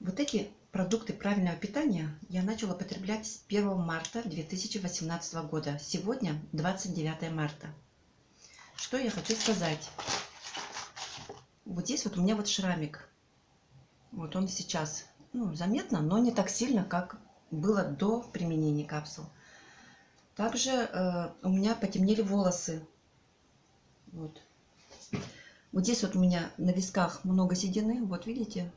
Вот эти продукты правильного питания я начала потреблять с 1 марта 2018 года. Сегодня 29 марта. Что я хочу сказать. Вот здесь вот у меня вот шрамик. Вот он сейчас, заметно, но не так сильно, как было до применения капсул. Также у меня потемнели волосы. Вот здесь вот у меня на висках много седины. Вот видите,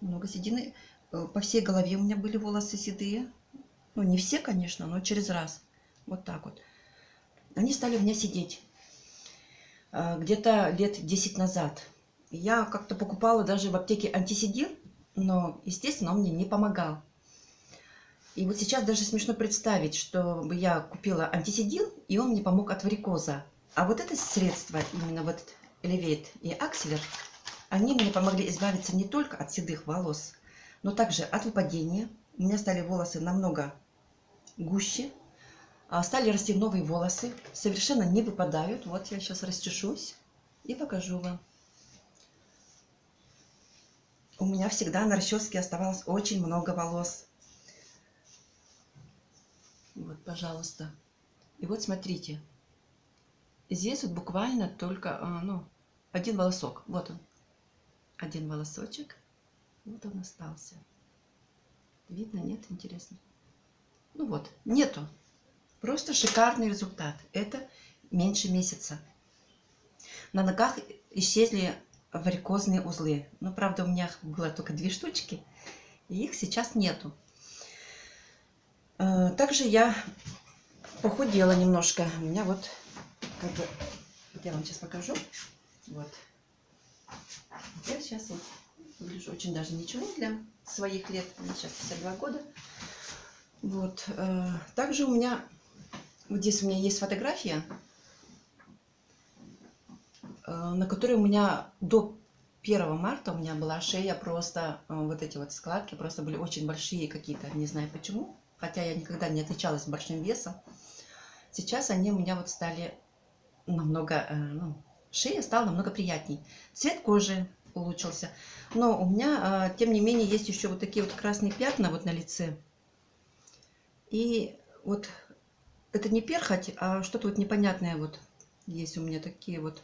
много седины. По всей голове у меня были волосы седые. Ну, не все, конечно, но через раз. Вот так вот. Они стали у меня сидеть где-то лет 10 назад. Я как-то покупала даже в аптеке антиседин, но, естественно, он мне не помогал. И вот сейчас даже смешно представить, чтобы я купила антиседин, и он мне помог от варикоза. А вот это средство, именно вот этот Elevate и Axeler, они мне помогли избавиться не только от седых волос, но также от выпадения. У меня стали волосы намного гуще, стали расти новые волосы, совершенно не выпадают. Вот я сейчас расчешусь и покажу вам. У меня всегда на расческе оставалось очень много волос. Вот, пожалуйста. И вот смотрите. Здесь вот буквально только, один волосок. Вот он. Один волосочек. Вот он остался. Видно, нет? Интересно. Ну вот, нету. Просто шикарный результат. Это меньше месяца. На ногах исчезли варикозные узлы. Но, правда, у меня было только 2 штучки. И их сейчас нету. Также я похудела немножко. У меня вот, я вам сейчас покажу. Вот. Я сейчас вот выгляжу очень даже ничего для своих лет. Мне сейчас 52 года. Вот. Также у меня, вот здесь у меня есть фотография, на которой у меня до 1 марта у меня была шея просто, вот эти вот складки просто были очень большие какие-то, не знаю почему. Хотя я никогда не отличалась большим весом. Сейчас они у меня вот стали намного, шея стала намного приятней. Цвет кожи улучшился. Но у меня, тем не менее, есть еще вот такие вот красные пятна вот на лице. И вот это не перхоть, а что-то вот непонятное вот есть у меня такие вот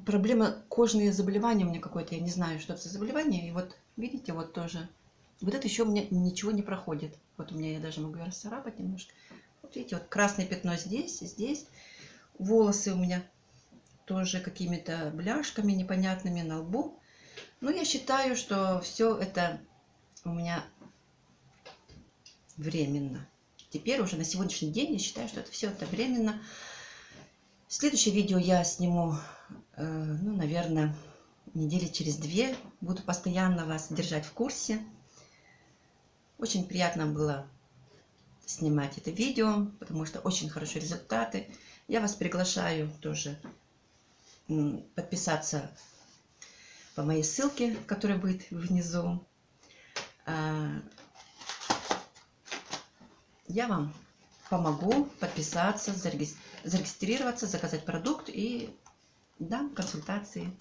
проблемы, кожные заболевания у меня какое-то, я не знаю, что это за заболевание. И вот видите, вот тоже. Вот это еще у меня ничего не проходит. Вот у меня я даже могу расцарапать немножко. Вот видите, вот красное пятно здесь, здесь. Волосы у меня тоже какими-то бляшками непонятными на лбу. Но я считаю, что все это у меня временно. Теперь уже на сегодняшний день я считаю, что это все это временно. Следующее видео я сниму, наверное, недели через 2. Буду постоянно вас держать в курсе. Очень приятно было снимать это видео, потому что очень хорошие результаты. Я вас приглашаю тоже подписаться по моей ссылке, которая будет внизу. Я вам помогу подписаться, зарегистрироваться, заказать продукт и дам консультации.